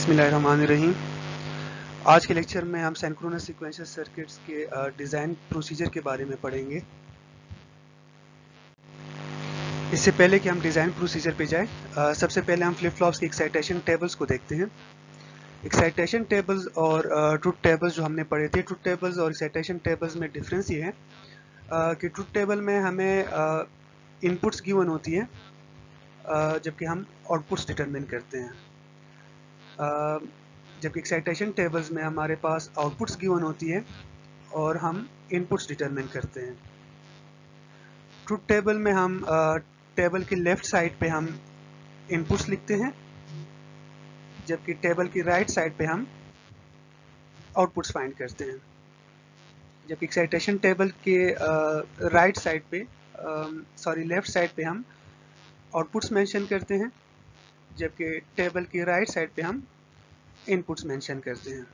बिस्मिल्लाहिर्रहमानिर्रहीम। आज के लेक्चर में हम सिंक्रोनस सीक्वेंशियल सर्किट्स के डिज़ाइन प्रोसीजर के बारे में पढ़ेंगे। इससे पहले कि हम डिज़ाइन प्रोसीजर पे जाएं, सबसे पहले हम फ्लिप फ्लॉप्स की एक्साइटेशन टेबल्स को देखते हैं। एक्साइटेशन टेबल्स और ट्रुथ टेबल्स जो हमने पढ़े थे, ट्रुथ टेबल्स और एक्साइटेशन टेबल्स में डिफरेंस ये है कि ट्रुथ टेबल में हमें इनपुट्स गिवन होती हैं, जबकि हम आउटपुट्स डिटरमिन करते हैं। जबकि एक्साइटेशन टेबल्स में हमारे पास आउटपुट्स गिवन होती है और हम इनपुट्स डिटरमिन करते हैं। ट्रुथ टेबल में हम टेबल की लेफ्ट साइड पे हम इनपुट्स लिखते हैं, जबकि टेबल की राइट साइड पे हम आउटपुट्स फाइंड करते हैं। जबकि एक्साइटेशन टेबल के राइट साइड पे लेफ्ट साइड पे हम आउटपुट्स मेंशन करते हैं, जबकि टेबल की राइट साइड पे हम इनपुट्स मेंशन करते हैं।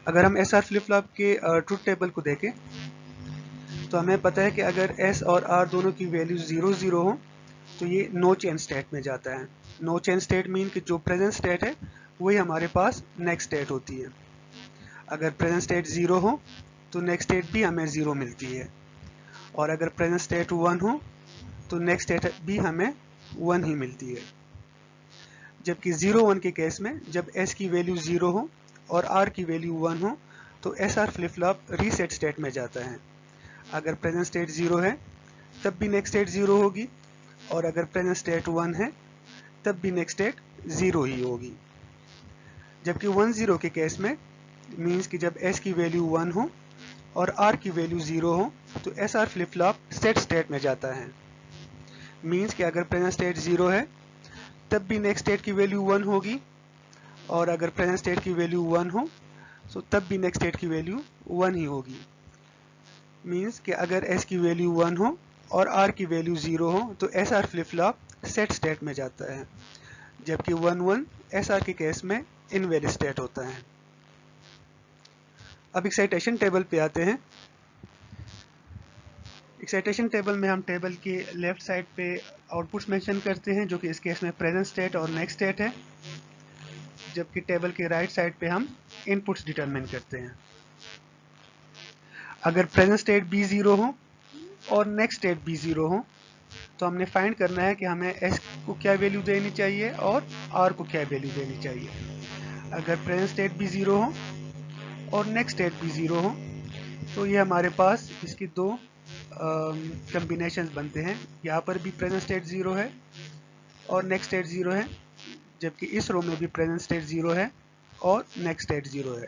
अगर हम एसआर फ्लिप फ्लॉप के ट्रुथ टेबल को देखें तो हमें पता है कि अगर एस और आर दोनों की वैल्यू 0-0 हो तो ये नो चेंज स्टेट में जाता है। नो चेंज स्टेट मीन कि जो प्रेजेंट स्टेट है वही हमारे पास नेक्स्ट स्टेट होती है। अगर प्रेजेंट स्टेट 0 हो तो नेक्स्ट स्टेट भी हमें 0 मिलती है, और अगर प्रेजेंट स्टेट 1 हो तो नेक्स्ट स्टेट भी हमें 1 ही मिलती है। जबकि 0-1 के केस में जब एस की वैल्यू 0 हो और आर की वैल्यू 1 हो तो S R flip flop reset state में जाता है। अगर प्रेजेंट स्टेट 0 है तब भी नेक्स्ट स्टेट 0 होगी, और अगर प्रेजेंट स्टेट 1 है तब भी नेक्स्ट स्टेट 0 ही होगी। जबकि 1-0 के केस में मीन्स कि जब एस की वैल्यू 1 हो और आर की वैल्यू 0 हो तो S R flip flop set state में जाता है। मीन्स कि अगर प्रेजेंट स्टेट 0 है तब भी नेक्स्ट स्टेट की वैल्यू 1 होगी, और अगर प्रेजेंट स्टेट की वैल्यू 1 हो तो तब भी नेक्स्ट स्टेट की वैल्यू 1 ही होगी। मीन्स कि अगर एस की वैल्यू 1 हो और आर की वैल्यू 0 हो तो S R flip flop set state में जाता है, जबकि 1-1 एस आर के केस में इनवैलिड स्टेट होता है। अब एक्साइटेशन टेबल पे आते हैं। एक्साइटेशन टेबल में हम टेबल के लेफ्ट साइड पे आउटपुट्स मेंशन करते हैं, जो कि इस केस में प्रेजेंट स्टेट और नेक्स्ट स्टेट है, जबकि टेबल के राइट साइड पे हम इनपुट्स डिटरमिन करते हैं। अगर प्रेजेंट स्टेट भी 0 हो और नेक्स्ट स्टेट भी 0 हो तो हमने फाइंड करना है कि हमें एस को क्या वैल्यू देनी चाहिए और आर को क्या वैल्यू देनी चाहिए। अगर प्रेजेंट स्टेट भी 0 हो और नेक्स्ट स्टेट भी 0 हो तो ये हमारे पास इसकी दो कम्बिनेशंस बनते हैं। यहाँ पर भी प्रेजेंट स्टेट 0 है और नेक्स्ट स्टेट 0 है, जबकि इस रो में भी प्रेजेंट स्टेट 0 है और नेक्स्ट स्टेट 0 है।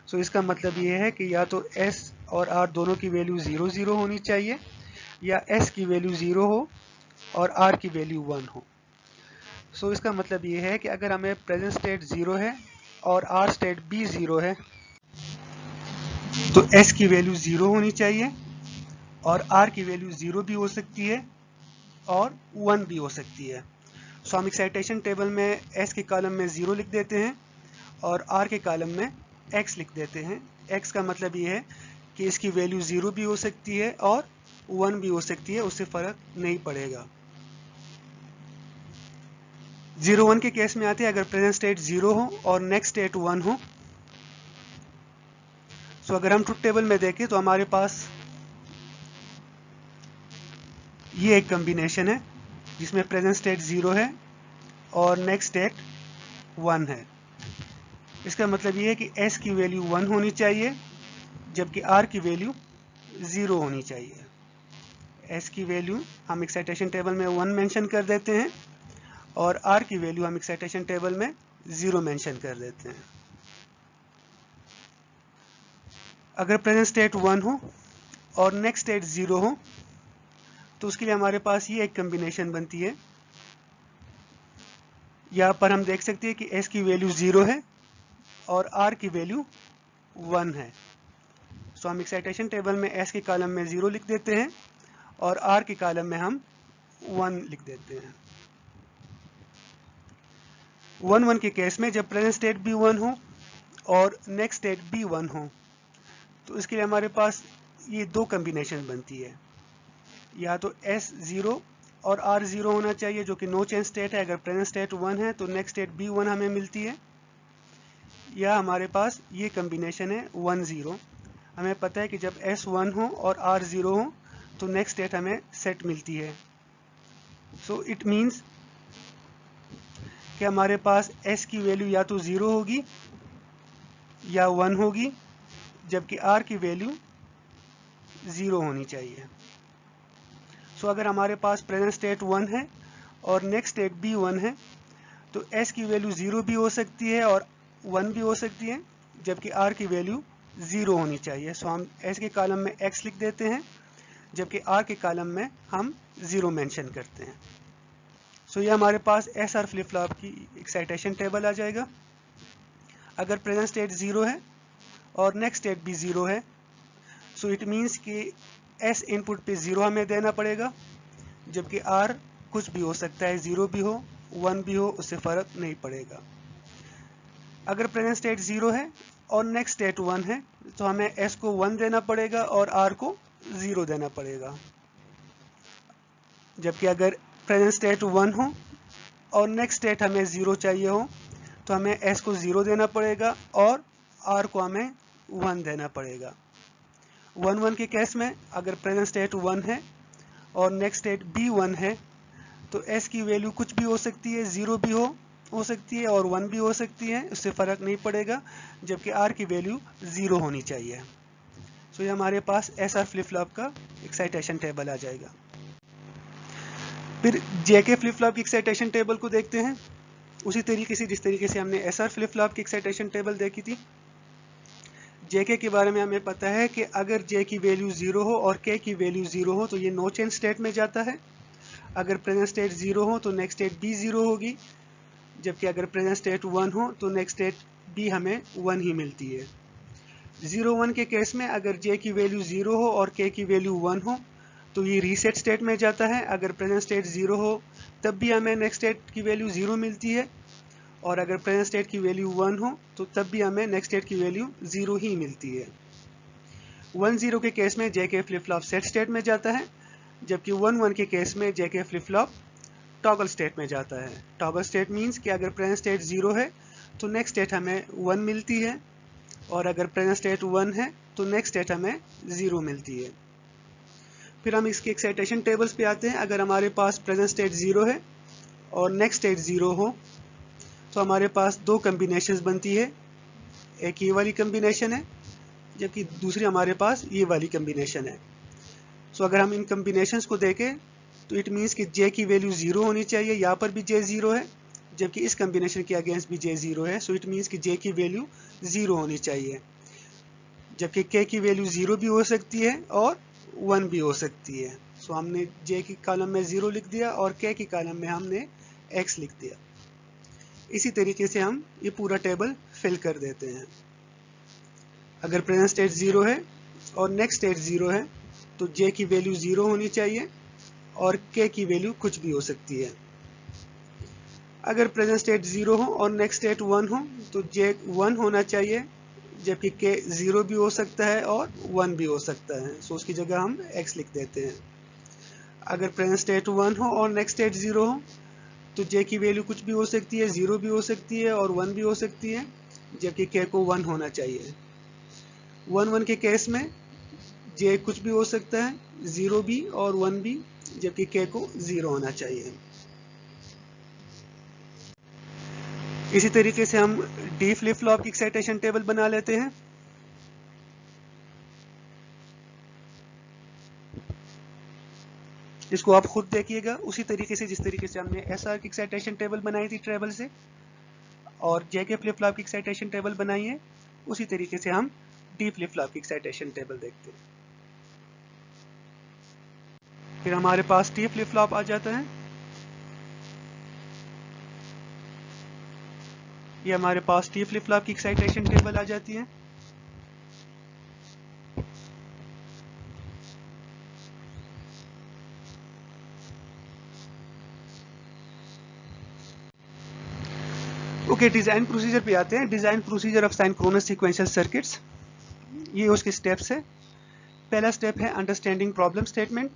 सो इसका मतलब ये है कि या तो एस और आर दोनों की वैल्यू 0-0 होनी चाहिए, या एस की वैल्यू 0 हो और आर की वैल्यू 1 हो। सो इसका मतलब ये है कि अगर हमें प्रेजेंट स्टेट 0 है और आर स्टेट भी 0 है तो एस की वैल्यू 0 होनी चाहिए, और आर की वैल्यू 0 भी हो सकती है और 1 भी हो सकती है। सो हम एक्साइटेशन टेबल में एस के कॉलम में 0 लिख देते हैं और आर के कॉलम में x लिख देते हैं। x का मतलब ये है कि इसकी वैल्यू 0 भी हो सकती है और 1 भी हो सकती है, उससे फर्क नहीं पड़ेगा। 0-1 के केस में आते हैं अगर प्रेजेंट स्टेट 0 हो और नेक्स्ट स्टेट 1 हो। सो अगर हम ट्रुथ टेबल में देखें तो हमारे पास ये एक कॉम्बिनेशन है जिसमें प्रेजेंट स्टेट 0 है और नेक्स्ट स्टेट 1 है। इसका मतलब ये है कि s की वैल्यू 1 होनी चाहिए, जबकि r की वैल्यू 0 होनी चाहिए। s की वैल्यू हम एक्साइटेशन टेबल में 1 मेंशन कर देते हैं और r की वैल्यू हम एक्साइटेशन टेबल में 0 मेंशन कर देते हैं। अगर प्रेजेंट स्टेट 1 हो और नेक्स्ट स्टेट 0 हो तो उसके लिए हमारे पास ये एक कॉम्बिनेशन बनती है। यहाँ पर हम देख सकते हैं कि s की वैल्यू 0 है और r की वैल्यू 1 है। सो हम एक्साइटेशन टेबल में s के कॉलम में 0 लिख देते हैं और r के कॉलम में हम 1 लिख देते हैं। 1-1 के केस में जब प्रेजेंट स्टेट भी 1 हो और नेक्स्ट स्टेट भी 1 हो तो इसके लिए हमारे पास ये दो कॉम्बिनेशन बनती है। या तो s 0 और R 0 होना चाहिए, जो कि नो चेंज स्टेट है। अगर प्रेजेंट स्टेट 1 है तो नेक्स्ट स्टेट भी 1 हमें मिलती है। या हमारे पास ये कम्बिनेशन है 1 0। हमें पता है कि जब S 1 हो और R 0 हो तो नेक्स्ट स्टेट हमें सेट मिलती है। सो इट मीन्स कि हमारे पास S की वैल्यू या तो 0 होगी या 1 होगी, जबकि R की वैल्यू 0 होनी चाहिए। सो अगर हमारे पास प्रेजेंट स्टेट 1 है और नेक्स्ट स्टेट भी 1 है तो S की वैल्यू 0 भी हो सकती है और 1 भी हो सकती है, जबकि R की वैल्यू 0 होनी चाहिए। सो हम S के कॉलम में X लिख देते हैं, जबकि R के कॉलम में हम 0 मेंशन करते हैं। सो ये हमारे पास SR फ्लिप फ्लॉप की एक्साइटेशन टेबल आ जाएगा। अगर प्रेजेंट स्टेट 0 है और नेक्स्ट स्टेट भी 0 है, सो इट मीन्स कि S इनपुट पे 0 हमें देना पड़ेगा, जबकि R कुछ भी हो सकता है, 0 भी हो 1 भी हो, उससे फ़र्क नहीं पड़ेगा। अगर प्रेजेंट स्टेट 0 है और नेक्स्ट स्टेट 1 है तो हमें S को 1 देना पड़ेगा और R को 0 देना पड़ेगा। जबकि अगर प्रेजेंट स्टेट 1 हो और नेक्स्ट स्टेट हमें 0 चाहिए हो तो हमें S को 0 देना पड़ेगा और R को हमें 1 देना पड़ेगा। 1 1 के केस में अगर प्रेजेंट स्टेट 1 है और नेक्स्ट स्टेट भी 1 है तो S की वैल्यू कुछ भी हो सकती है, 0 भी हो सकती है और 1 भी हो सकती है, उससे फ़र्क नहीं पड़ेगा, जबकि R की वैल्यू 0 होनी चाहिए। सो ये हमारे पास SR फ्लिप फ्लॉप का एक्साइटेशन टेबल आ जाएगा। फिर JK फ्लिप फ्लॉप की एक्साइटेशन टेबल को देखते हैं उसी तरीके से जिस तरीके से हमने SR फ्लिप फ्लॉप की एक्साइटेशन टेबल देखी थी। JK के बारे में हमें पता है कि अगर J की वैल्यू 0 हो और K की वैल्यू 0 हो तो ये नो चेंज स्टेट में जाता है। अगर प्रेजेंट स्टेट 0 हो तो नेक्स्ट स्टेट भी 0 होगी, जबकि अगर प्रेजेंट स्टेट 1 हो तो नेक्स्ट स्टेट भी हमें 1 ही मिलती है। 0 1 के केस में अगर J की वैल्यू 0 हो और K की वैल्यू 1 हो तो ये रीसेट स्टेट में जाता है। अगर प्रेजेंट स्टेट 0 हो तब भी हमें नेक्स्ट स्टेट की वैल्यू 0 मिलती है, और अगर प्रेजेंट स्टेट की वैल्यू 1 हो तो तब भी हमें नेक्स्ट स्टेट की वैल्यू 0 ही मिलती है। 1 0 के केस में JK flip flop set state में जाता है, जबकि 1 1 के केस में JK flip flop toggle state में जाता है। टॉगल स्टेट मीन्स कि अगर प्रेजेंट स्टेट 0 है तो नेक्स्ट स्टेट हमें 1 मिलती है, और अगर प्रेजेंट स्टेट 1 है तो नेक्स्ट स्टेट हमें 0 मिलती है। फिर हम इसके एक्साइटेशन टेबल्स पे आते हैं। अगर हमारे पास प्रेजेंट स्टेट 0 है और नेक्स्ट स्टेट 0 हो तो हमारे पास दो कम्बिनेशंस बनती है। एक ये वाली कम्बिनेशन है, जबकि दूसरी हमारे पास ये वाली कम्बिनेशन है। सो अगर हम इन कम्बिनेशंस को देखें तो इट मीन्स कि J की वैल्यू 0 होनी चाहिए। यहाँ पर भी J 0 है, जबकि इस कम्बिनेशन के अगेंस्ट भी J 0 है। सो इट मीन्स कि J की वैल्यू 0 होनी चाहिए, जबकि K की वैल्यू 0 भी हो सकती है और 1 भी हो सकती है। सो हमने J की कॉलम में 0 लिख दिया और K की कॉलम में हमने X लिख दिया। इसी तरीके से हम ये पूरा टेबल फिल कर देते हैं। अगर प्रेजेंट स्टेट 0 है और नेक्स्ट स्टेट 0 है तो J की वैल्यू 0 होनी चाहिए और K की वैल्यू कुछ भी हो सकती है। अगर प्रेजेंट स्टेट 0 हो और नेक्स्ट स्टेट 1 हो तो J 1 होना चाहिए, जबकि K 0 भी हो सकता है और 1 भी हो सकता है। सो उसकी जगह हम X लिख देते हैं। अगर प्रेजेंट स्टेट 1 हो और नेक्स्ट स्टेट 0 हो तो J की वैल्यू कुछ भी हो सकती है, 0 भी हो सकती है और 1 भी हो सकती है, जबकि K को 1 होना चाहिए। 1 1 के केस में J कुछ भी हो सकता है, 0 भी और 1 भी, जबकि K को 0 होना चाहिए। इसी तरीके से हम D फ्लिप फ्लॉप की एक्साइटेशन टेबल बना लेते हैं। इसको आप खुद देखिएगा उसी तरीके से जिस तरीके से हमने SR की एक्साइटेशन टेबल बनाई थी ट्रेबल से, और JK फ्लिप फ्लॉप की एक्साइटेशन टेबल बनाई है, उसी तरीके से हम D फ्लिप फ्लॉप की एक्साइटेशन टेबल देखते हैं। फिर हमारे पास T फ्लिप फ्लॉप आ जाता है। ये हमारे पास T फ्लिप फ्लॉप की एक्साइटेशन टेबल आ जाती है। ओके, डिजाइन प्रोसीजर पे आते हैं। Design procedure of synchronous sequential circuits, ये उसके स्टेप्स है। पहला स्टेप है अंडरस्टैंडिंग प्रॉब्लम स्टेटमेंट।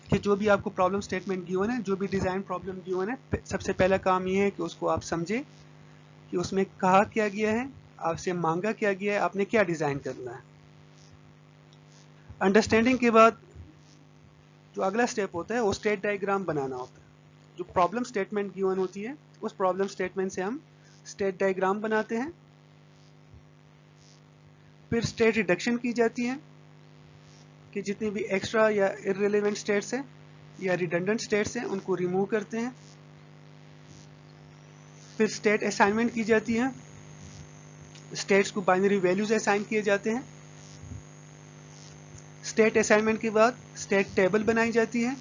कि जो भी आपको प्रॉब्लम स्टेटमेंट गिवन है, जो भी डिज़ाइन प्रॉब्लम गिवन है, सबसे पहला काम ये है कि उसको आप समझें कि उसमें कहा क्या गया है, आपसे मांगा क्या गया है, आपने क्या डिज़ाइन करना है। अंडरस्टैंडिंग के बाद जो अगला स्टेप होता है वो स्टेट डायग्राम बनाना होता है। जो प्रॉब्लम स्टेटमेंट गिवन होती है, उस प्रॉब्लम स्टेटमेंट से हम स्टेट डायग्राम बनाते हैं। फिर स्टेट रिडक्शन की जाती है कि जितनी भी एक्स्ट्रा या इररिलेवेंट स्टेट्स हैं या रिडंडेंट स्टेट्स हैं उनको रिमूव करते हैं। फिर स्टेट असाइनमेंट की जाती है, स्टेट्स को बाइनरी वैल्यूज असाइन किए जाते हैं। स्टेट असाइनमेंट के बाद स्टेट टेबल बनाई जाती है।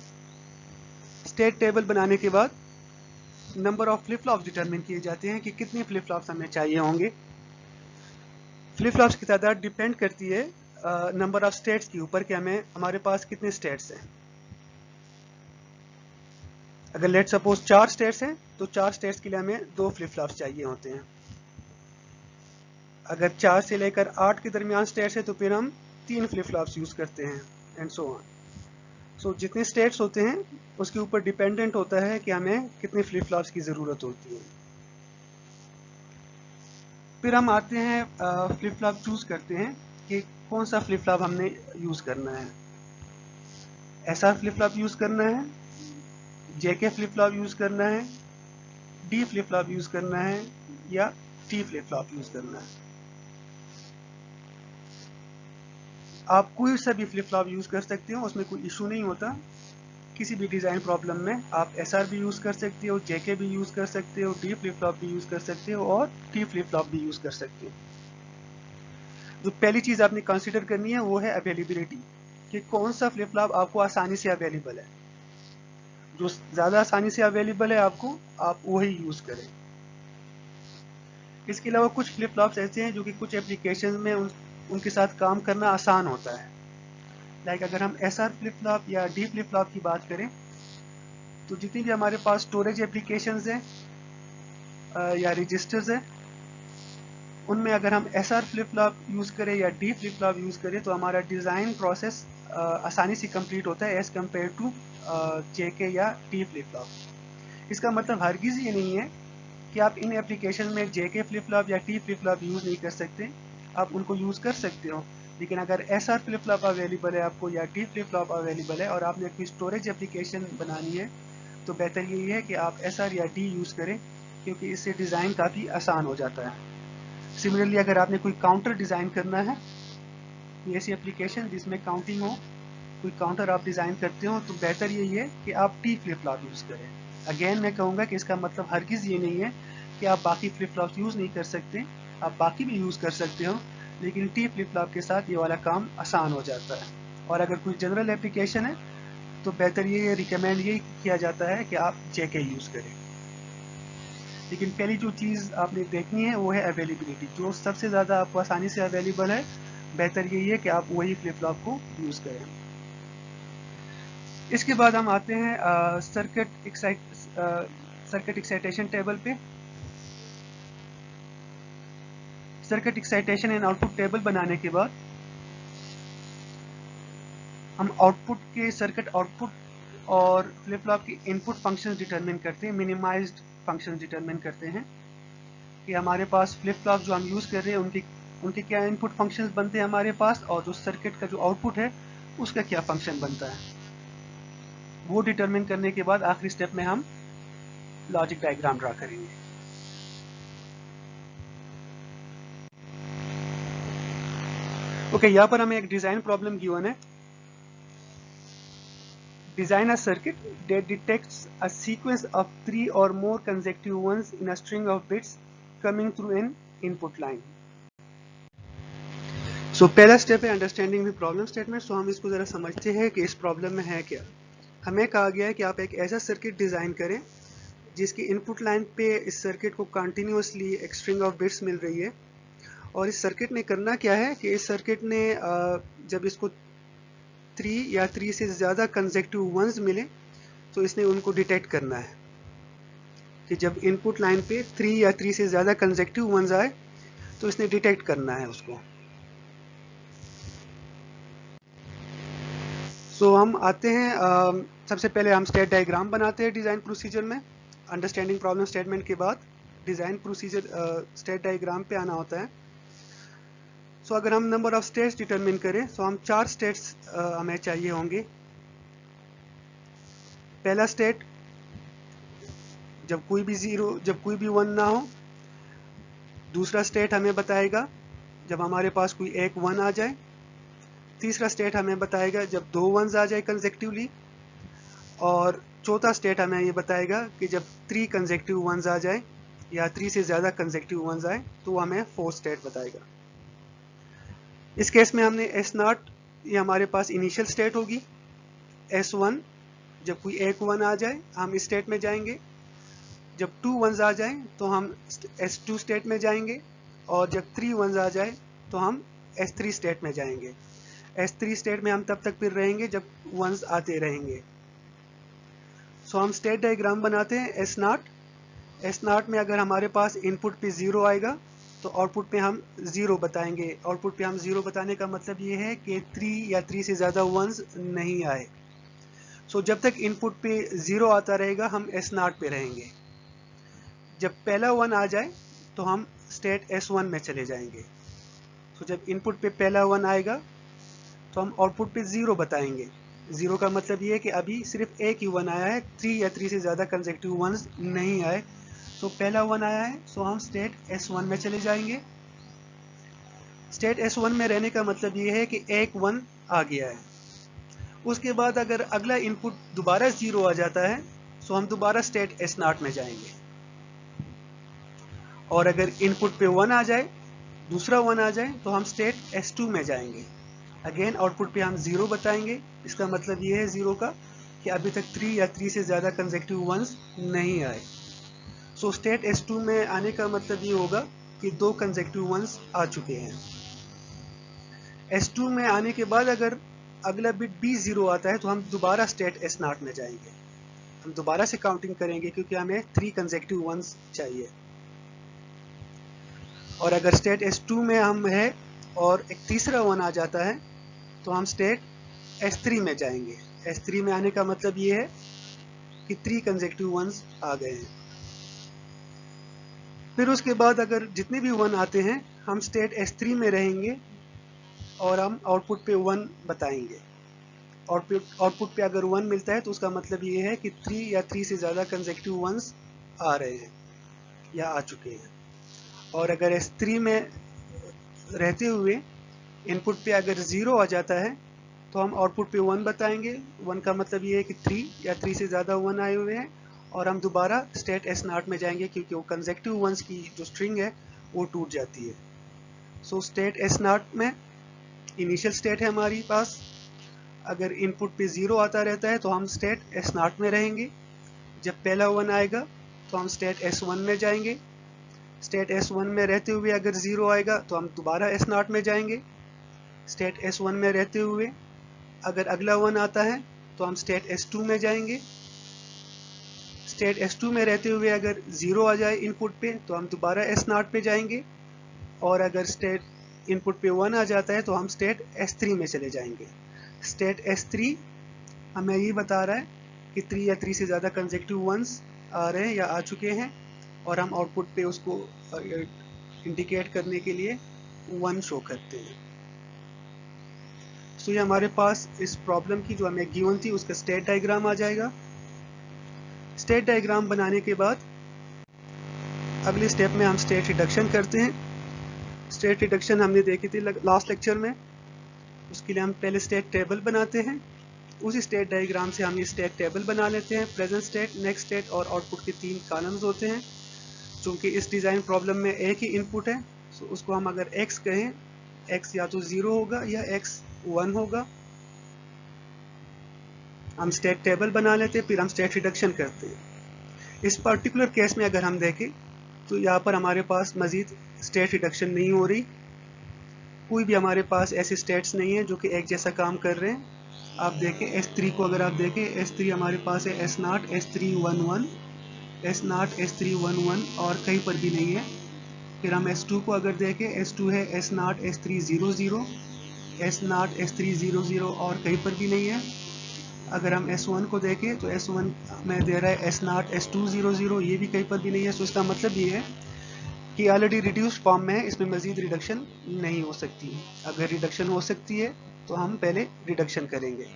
स्टेट टेबल बनाने के बाद number of flip flops determine किए जाते हैं कि कितने फ्लिप फ्लॉप्स हमें चाहिए होंगे। फ्लिप फ्लॉप्स की तादाद डिपेंड करती है नंबर ऑफ स्टेट्स के ऊपर कि हमारे पास कितने स्टेट्स हैं। अगर लेट सपोज 4 स्टेट्स हैं तो 4 स्टेट्स के लिए हमें 2 फ्लिप फ्लॉप्स चाहिए होते हैं। अगर 4 से लेकर 8 के दरमियान स्टेट्स है तो फिर हम 3 फ्लिप फ्लॉप्स यूज करते हैं एंड सो ऑन। सो जितने स्टेट्स होते हैं उसके ऊपर डिपेंडेंट होता है कि हमें कितने फ्लिप फ्लॉप्स की ज़रूरत होती है। फिर हम आते हैं फ्लिप फ्लॉप चूज करते हैं कि कौन सा फ्लिप फ्लॉप हमने यूज करना है। एसआर फ्लिप फ्लॉप यूज करना है, जेके फ्लिप फ्लॉप यूज करना है, डी फ्लिप फ्लॉप यूज करना है या टी फ्लिप फ्लॉप यूज करना है। आप कोई सा भी फ्लिप फ्लॉप यूज कर सकते हो, उसमें कोई इशू नहीं होता। किसी भी डिजाइन प्रॉब्लम में आप एसआर भी यूज कर सकते हो, जेके भी यूज कर सकते हो, डी फ्लिप फ्लॉप भी यूज कर सकते हो और टी फ्लिप फ्लॉप भी यूज कर सकते हो। जो पहली चीज आपने कंसीडर करनी है वो है अवेलेबिलिटी, कि कौन सा फ्लिप फ्लॉप आपको आसानी से अवेलेबल है। जो ज्यादा आसानी से अवेलेबल है आपको, आप वही यूज करें। इसके अलावा कुछ फ्लिप फ्लॉप्स ऐसे हैं जो कि कुछ एप्लीकेशन में उनके साथ काम करना आसान होता है। लाइक अगर हम एसआर फ्लिप फ्लॉप या डी फ्लिप फ्लॉप की बात करें तो जितनी भी हमारे पास स्टोरेज एप्लीकेशंस हैं या रजिस्टर्स हैं, उनमें अगर हम एसआर फ्लिप फ्लॉप यूज़ करें या डी फ्लिप फ्लॉप यूज़ करें तो हमारा डिज़ाइन प्रोसेस आसानी से कंप्लीट होता है एज़ कम्पेयर टू जेके या टी फ्लिप फ्लॉप। इसका मतलब हरगिज़ ये नहीं है कि आप इन एप्लीकेशन में जेके फ्लिप फ्लॉप या टी फ्लिप फ्लॉप यूज़ नहीं कर सकते, आप उनको यूज़ कर सकते हो। लेकिन अगर एसआर फ्लिप फ्लॉप अवेलेबल है आपको या टी फ्लिप फ्लॉप अवेलेबल है और आपने कोई स्टोरेज एप्लीकेशन बनानी है तो बेहतर यही है कि आप एसआर या डी यूज़ करें, क्योंकि इससे डिज़ाइन काफ़ी आसान हो जाता है। सिमिलरली अगर आपने कोई काउंटर डिज़ाइन करना है, कोई ऐसी एप्लीकेशन जिसमें काउंटिंग हो, कोई काउंटर आप डिज़ाइन करते हो, तो बेहतर यही है कि आप टी फ्लिप फ्लॉप यूज़ करें। अगेन मैं कहूँगा कि इसका मतलब हरगिज़ ये नहीं है कि आप बाकी फ्लिप फ्लॉप यूज़ नहीं कर सकते, आप बाकी भी यूज़ कर सकते हो, लेकिन टी फ्लिप फ्लॉप के साथ ये वाला काम आसान हो जाता है। और अगर कोई जनरल एप्लीकेशन है तो बेहतर ये रिकमेंड ये किया जाता है कि आप जेके यूज़ करें। लेकिन पहली जो चीज़ आपने देखनी है वो है अवेलेबिलिटी। जो सबसे ज़्यादा आपको आसानी से अवेलेबल है, बेहतर यही है कि आप वही फ्लिप फ्लॉप को यूज़ करें। इसके बाद हम आते हैं सर्किट एक्साइटेशन टेबल पे। Circuit excitation and output table बनाने के बाद हम आउटपुट के सर्किट आउटपुट और फ्लिप फ्लॉप की इनपुट फंक्शंस डिटरमिन करते हैं, मिनिमाइज्ड फंक्शंस डिटरमिन करते हैं कि हमारे पास फ्लिप फ्लॉप जो हम यूज़ कर रहे हैं उनके क्या इनपुट फंक्शंस बनते हैं हमारे पास, और जो सर्किट का जो आउटपुट है उसका क्या फंक्शन बनता है। वो डिटरमिन करने के बाद आखिरी स्टेप में हम लॉजिक डायग्राम ड्रा करेंगे। ओके, यहाँ पर हमें एक डिज़ाइन प्रॉब्लम गिवन है। Design a circuit that detects a sequence of 3 or more consecutive ones in a string of bits coming through an input line. So पहला step है understanding the problem statement. सो हम इसको ज़रा समझते हैं कि इस प्रॉब्लम में है क्या। हमें कहा गया है कि आप एक ऐसा सर्किट डिज़ाइन करें जिसकी इनपुट लाइन पे इस सर्किट को कंटिन्यूसली एक स्ट्रिंग ऑफ बिट्स मिल रही है, और इस सर्किट ने करना क्या है कि इस सर्किट ने जब इसको 3 या 3 से ज़्यादा कंसेक्टिव वंस मिले तो इसने उनको डिटेक्ट करना है कि जब इनपुट लाइन पे 3 या 3 से ज़्यादा कंसेक्टिव वंस आए तो इसने डिटेक्ट करना है उसको। सो हम आते हैं सबसे पहले हम स्टेट डायग्राम बनाते हैं डिज़ाइन प्रोसीजर में। अंडरस्टैंडिंग प्रॉब्लम स्टेटमेंट के बाद डिज़ाइन प्रोसीजर स्टेट डायग्राम पे आना होता है। सो अगर हम नंबर ऑफ स्टेट्स डिटरमिन करें तो हम 4 स्टेट्स हमें चाहिए होंगे। पहला स्टेट जब कोई भी 1 ना हो। दूसरा स्टेट हमें बताएगा जब हमारे पास कोई एक 1 आ जाए। तीसरा स्टेट हमें बताएगा जब 2 1s आ जाए कंसेक्टिवली। और चौथा स्टेट हमें ये बताएगा कि जब 3 कंसेक्टिव 1s आ जाए या 3 से ज़्यादा कंसेक्टिव 1s आए तो वो हमें 4 स्टेट बताएगा। इस केस में हमने S0 ये हमारे पास इनिशियल स्टेट होगी। S1 जब कोई एक 1 आ जाए हम इस स्टेट में जाएंगे। जब 2 1s आ जाए तो हम S2 स्टेट में जाएंगे। और जब 3 1s आ जाए तो हम S3 स्टेट में जाएंगे। S3 स्टेट में हम तब तक फिर रहेंगे जब 1s आते रहेंगे। सो हम स्टेट डायग्राम बनाते हैं S0 में अगर हमारे पास इनपुट पे 0 आएगा तो आउटपुट पे हम 0 बताएंगे। आउटपुट पे हम 0 बताने का मतलब ये है कि 3 या 3 से ज़्यादा 1s नहीं आए। सो जब तक इनपुट पे 0 आता रहेगा हम S0 पे रहेंगे। जब पहला 1 आ जाए तो हम स्टेट S1 में चले जाएंगे। सो जब इनपुट पे पहला 1 आएगा तो हम आउटपुट पे 0 बताएंगे। 0 का मतलब ये है कि अभी सिर्फ एक ही 1 आया है, 3 या 3 से ज़्यादा कंसेक्टिव 1s नहीं आए। तो पहला 1 आया है सो हम स्टेट S1 में चले जाएंगे। स्टेट S1 में रहने का मतलब ये है कि एक 1 आ गया है। उसके बाद अगर अगला इनपुट दोबारा 0 आ जाता है तो हम दोबारा स्टेट S0 में जाएंगे। और अगर इनपुट पे 1 आ जाए, दूसरा 1 आ जाए तो हम स्टेट S2 में जाएंगे। अगेन आउटपुट पे हम 0 बताएंगे। इसका मतलब ये है 0 का कि अभी तक 3 या 3 से ज़्यादा कंसेक्टिव 1s नहीं आए। सो स्टेट S2 में आने का मतलब ये होगा कि 2 कंसेक्टिव 1s आ चुके हैं। S2 में आने के बाद अगर अगला बिट भी 0 आता है तो हम दोबारा स्टेट S0 में जाएंगे। हम दोबारा से काउंटिंग करेंगे क्योंकि हमें 3 कंसेक्टिव 1s चाहिए। और अगर स्टेट S2 में हम है और एक तीसरा 1 आ जाता है तो हम स्टेट S3 में जाएंगे। S3 में आने का मतलब ये है कि 3 कंसेक्टिव 1s आ गए हैं। फिर उसके बाद अगर जितने भी 1 आते हैं हम स्टेट S3 में रहेंगे और हम आउटपुट पे 1 बताएंगे। आउटपुट पे अगर 1 मिलता है तो उसका मतलब ये है कि 3 या 3 से ज़्यादा कंसेक्टिव 1s आ रहे हैं या आ चुके हैं। और अगर S3 में रहते हुए इनपुट पे अगर 0 आ जाता है तो हम आउटपुट पे 1 बताएंगे। 1 का मतलब ये है कि 3 या 3 से ज़्यादा 1 आए हुए हैं। और हम दोबारा स्टेट S0 में जाएंगे क्योंकि वो कंसेक्टिव 1s की जो स्ट्रिंग है वो टूट जाती है। सो स्टेट S0 में इनिशियल स्टेट है हमारी पास। अगर इनपुट पे 0 आता रहता है तो हम स्टेट S0 में रहेंगे। जब पहला 1 आएगा तो हम स्टेट S1 में जाएंगे। स्टेट S1 में रहते हुए अगर 0 आएगा तो हम दोबारा S0 में जाएंगे। स्टेट S1 में रहते हुए अगर अगला 1 आता है तो हम स्टेट S2 में जाएंगे। स्टेट S2 में रहते हुए अगर 0 आ जाए इनपुट पे तो हम दोबारा S0 पे जाएंगे। और अगर स्टेट इनपुट पे 1 आ जाता है तो हम स्टेट S3 में चले जाएंगे। स्टेट S3 हमें ये बता रहा है कि 3 या 3 से ज़्यादा कंसेक्टिव 1s आ रहे हैं या आ चुके हैं। और हम आउटपुट पे उसको इंडिकेट करने के लिए 1 शो करते हैं। तो ये हमारे पास इस प्रॉब्लम की जो हमें गिवन थी उसका स्टेट डायग्राम आ जाएगा। स्टेट डायग्राम बनाने के बाद अगले स्टेप में हम स्टेट रिडक्शन करते हैं। स्टेट रिडक्शन हमने देखी थी लास्ट लेक्चर में। उसके लिए हम पहले स्टेट टेबल बनाते हैं। उसी स्टेट डायग्राम से हम ये स्टेट टेबल बना लेते हैं। प्रेजेंट स्टेट, नेक्स्ट स्टेट और आउटपुट के 3 कॉलम्स होते हैं। चूँकि इस डिज़ाइन प्रॉब्लम में एक ही इनपुट है तो उसको हम अगर x कहें, x या तो 0 होगा या x 1 होगा। हम स्टेट टेबल बना लेते हैं, फिर हम स्टेट रिडक्शन करते हैं। इस पर्टिकुलर केस में अगर हम देखें तो यहाँ पर हमारे पास मज़ीद स्टेट रिडक्शन नहीं हो रही। कोई भी हमारे पास ऐसे स्टेट्स नहीं है जो कि एक जैसा काम कर रहे हैं। आप देखें S3 को, अगर आप देखें S3 हमारे पास है S0 S3 1 1, S0 S3 1 1 और कहीं पर भी नहीं है। फिर हम S2 को अगर देखें, S2 है S0 S3 0 0, S0 S3 0 0 और कहीं पर भी नहीं है। अगर हम S1 को देखें तो S1 में दे रहा है S0 S200, ये भी कहीं पर भी नहीं है। तो इसका मतलब ये है कि ऑलरेडी रिड्यूस्ड फॉर्म में है, इसमें मजीद रिडक्शन नहीं हो सकती। अगर रिडक्शन हो सकती है तो हम पहले रिडक्शन करेंगे।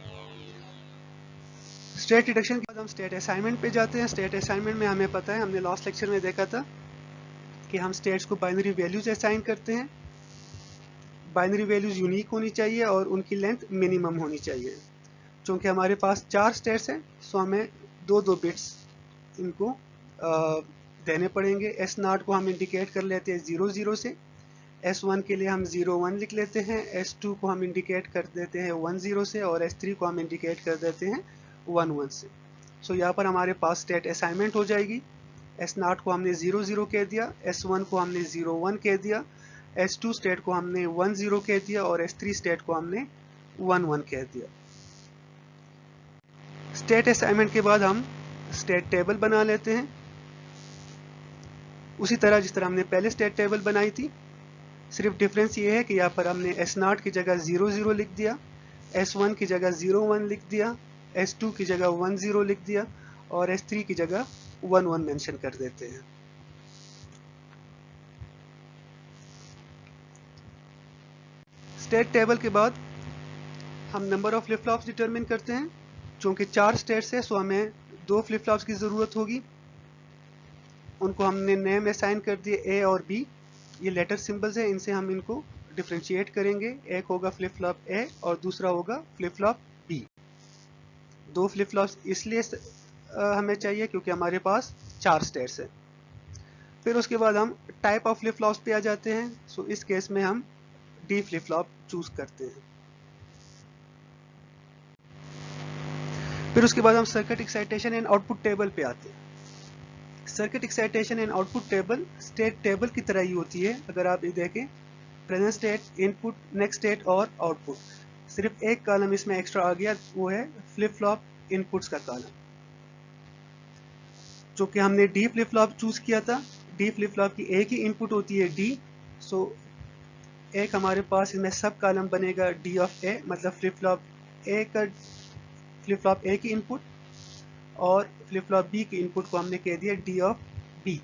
स्टेट रिडक्शन के बाद हम स्टेट असाइनमेंट पे जाते हैं। स्टेट असाइनमेंट में हमें पता है, हमने लास्ट लेक्चर में देखा था कि हम स्टेट्स को बाइनरी वैल्यूज असाइन करते हैं। बाइनरी वैल्यूज यूनिक होनी चाहिए और उनकी लेंथ मिनिमम होनी चाहिए। चूँकि हमारे पास 4 स्टेट्स हैं, सो हमें दो बिट्स इनको देने पड़ेंगे। S0 को हम इंडिकेट कर लेते हैं 00 से, S1 के लिए हम 01 लिख लेते हैं, S2 को हम इंडिकेट कर देते हैं 10 से और S3 को हम इंडिकेट कर देते हैं 11 से। सो यहाँ पर हमारे पास स्टेट असाइनमेंट हो जाएगी। S0 को हमने 00 कह दिया, S1 को हमने 01 कह दिया, S2 स्टेट को हमने 10 कह दिया और S3 स्टेट को हमने 11 कह दिया। स्टेट असाइनमेंट के बाद हम स्टेट टेबल बना लेते हैं, उसी तरह जिस तरह हमने पहले स्टेट टेबल बनाई थी। सिर्फ डिफरेंस ये है कि यहाँ पर हमने S0 की जगह 00 लिख दिया, S1 की जगह 01 लिख दिया, S2 की जगह 10 लिख दिया और S3 की जगह 11 मेंशन कर देते हैं। स्टेट टेबल के बाद हम number of flip flops determine करते हैं। चूँकि 4 स्टेट्स है, सो हमें 2 फ्लिप फ्लॉप्स की ज़रूरत होगी। उनको हमने नेम असाइन कर दिए A और B, ये लेटर सिंबल्स हैं, इनसे हम इनको डिफ्रेंशिएट करेंगे। एक होगा फ्लिप फ्लॉप A और दूसरा होगा flip flop B। 2 flip flops इसलिए हमें चाहिए क्योंकि हमारे पास 4 स्टेट्स हैं। फिर उसके बाद हम टाइप ऑफ फ्लिप फ्लॉप्स पे आ जाते हैं। सो इस केस में हम D फ्लिप फ्लॉप चूज करते हैं। फिर उसके बाद हम circuit excitation and output table पे आते हैं। Circuit excitation and output table state table की तरह ही होती है। अगर आप ये देखें, present state, input, next state और आउटपुट, सिर्फ एक कॉलम इसमें एक्स्ट्रा आ गया, वो है फ्लिप फ्लॉप इनपुट्स का कॉलम। जो कि हमने डी फ्लिप फ्लॉप चूज किया था, डी फ्लिप फ्लॉप की एक ही इनपुट होती है डी। सो एक हमारे पास इसमें सब कॉलम बनेगा डी ऑफ ए, मतलब फ्लिप फ्लॉप ए का, फ्लिप फ्लॉप ए की इनपुट और फ्लिप फ्लॉप बी की इनपुट को हमने कह दिया डी ऑफ बी।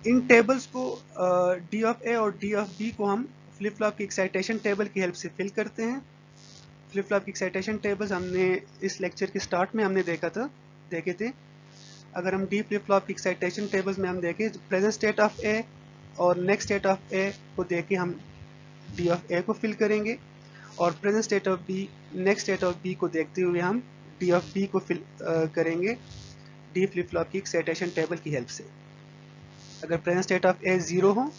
इन टेबल्स को डी ऑफ ए और डी ऑफ बी को हम फ्लिप फ्लॉप की एक्साइटेशन टेबल की हेल्प से फिल करते हैं। फ्लिप फ्लॉप की एक्साइटेशन टेबल्स हमने इस लेक्चर के स्टार्ट में हमने देखे थे। अगर हम डी फ्लिप फ्लॉप की एक्साइटेशन टेबल्स में हम देखें तो प्रेजेंट स्टेट ऑफ ए और नेक्स्ट स्टेट ऑफ ए को देख के हम डी ऑफ ए को फिल करेंगे और present state of B, next state of B को देखते हुए हम डी ऑफ बी को फिल करेंगे डी फ्लिप फ्लॉप की एक्साइटेशन टेबल की हेल्प से। अगर प्रेजेंट स्टेट ऑफ ए 0 हो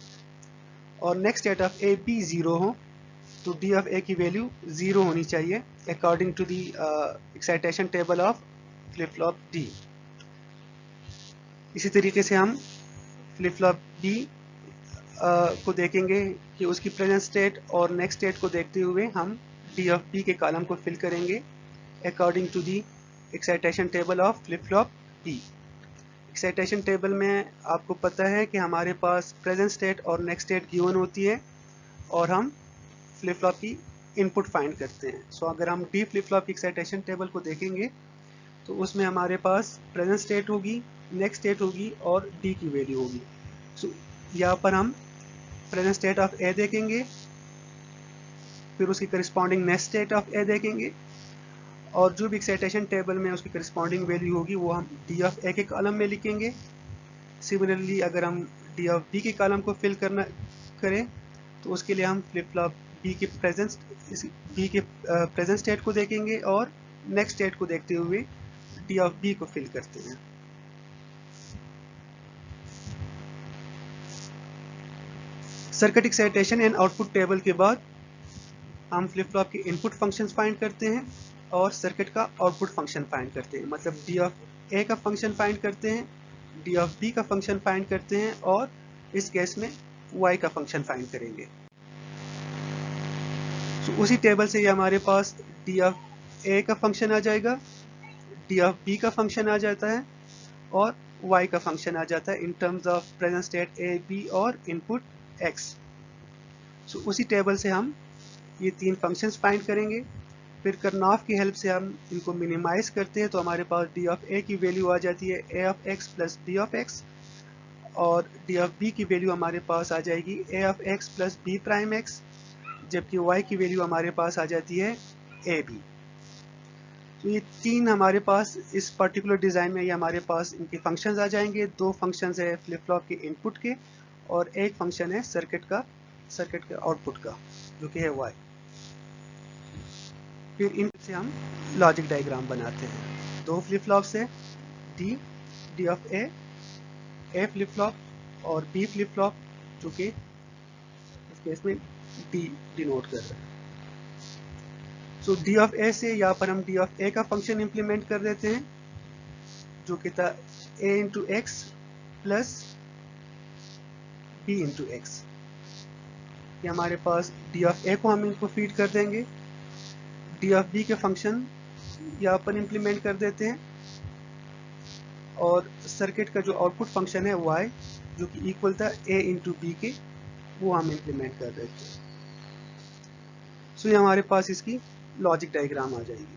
और next state of A B 0 हो तो डी ऑफ ए की वैल्यू 0 होनी चाहिए according to the excitation table of flip flop D. इसी तरीके से हम फ्लिप फ्लॉप बी को देखेंगे कि उसकी प्रेजेंट स्टेट और नेक्स्ट स्टेट को देखते हुए हम डी ऑफ बी के कॉलम को फिल करेंगे according to the excitation table of flip flop B. Excitation table में आपको पता है कि हमारे पास प्रेजेंट स्टेट और नेक्स्ट स्टेट गिवन होती है और हम फ्लिप फ्लॉप की इनपुट फाइंड करते हैं। सो अगर हम डी फ्लिप फ्लॉप की एक्साइटेशन टेबल को देखेंगे तो उसमें हमारे पास प्रेजेंट स्टेट होगी, नेक्स्ट स्टेट होगी और डी की वैल्यू होगी। सो यहाँ पर हम प्रेजेंट स्टेट ऑफ ए देखेंगे, फिर उसकी करस्पॉन्डिंग नेक्स्ट स्टेट ऑफ ए देखेंगे और जो भी एक्साइटेशन टेबल में उसकी करस्पॉन्डिंग वैल्यू होगी वो हम डी ऑफ ए के कॉलम में लिखेंगे। सिमिलरली अगर हम डी ऑफ बी के कॉलम को फिल करें तो उसके लिए हम फ्लिप फ्लॉप बी के प्रेजेंट स्टेट को देखेंगे और नेक्स्ट स्टेट को देखते हुए डी ऑफ बी को फिल करते हैं। Circuit excitation and output table के बाद हम फ्लिप फ्लॉप के इनपुट फंक्शंस फाइंड करते हैं और सर्किट का आउटपुट फंक्शन फाइंड करते हैं। मतलब डी ऑफ ए का फंक्शन फाइंड करते हैं, डी ऑफ बी का फंक्शन फाइंड करते हैं और इस केस में वाई का फंक्शन फाइंड करेंगे। तो उसी टेबल से ये हमारे पास डी ऑफ ए का फंक्शन आ जाएगा, डी ऑफ बी का फंक्शन आ जाता है और वाई का फंक्शन आ जाता है in terms of present state A B और इनपुट एक्स। सो उसी टेबल से हम ये 3 फंक्शंस फाइंड करेंगे, फिर करनॉफ की हेल्प से हम इनको मिनिमाइज करते हैं, तो हमारे पास डी ऑफ ए की वैल्यू आ जाती है A of X plus B of X, और डी ऑफ बी की वैल्यू हमारे पास आ जाएगी A of X plus B prime X, जबकि वाई की वैल्यू हमारे पास आ जाती है ए बी। तो ये 3 हमारे पास इस पर्टिकुलर डिज़ाइन में ये हमारे पास इनके फंक्शंस आ जाएंगे। 2 फंक्शंस है फ्लिप फ्लॉप के इनपुट के, और एक फंक्शन है सर्किट के आउटपुट का, जो कि है वाई। फिर इनसे हम लॉजिक डायग्राम बनाते हैं। 2 फ्लिप फ्लॉप से D of A flip flop और बी फ्लिप फ्लॉप, जो कि इस केस में डी डिनोट कर रहे हैं। सो डी ऑफ ए से यहाँ पर हम डी ऑफ ए का फंक्शन इंप्लीमेंट कर देते हैं, जो कि था A into X plus B into X. ये हमारे पास डी ऑफ ए को हम इनको फीड कर देंगे। डी ऑफ बी के फंक्शन यहाँ पर इंप्लीमेंट कर देते हैं, और सर्किट का जो आउटपुट फंक्शन है y, जो कि इक्वल था a इंटू बी के, वो हम इंप्लीमेंट कर देते हैं। सो ये हमारे पास इसकी लॉजिक डायग्राम आ जाएगी।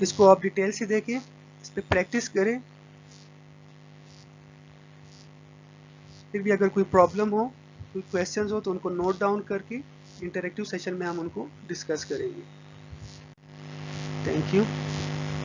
इसको आप डिटेल से देखें, इस पर प्रैक्टिस करें। फिर भी अगर कोई प्रॉब्लम हो, कोई क्वेश्चंस हो, तो उनको नोट डाउन करके इंटरेक्टिव सेशन में हम उनको डिस्कस करेंगे। Thank you.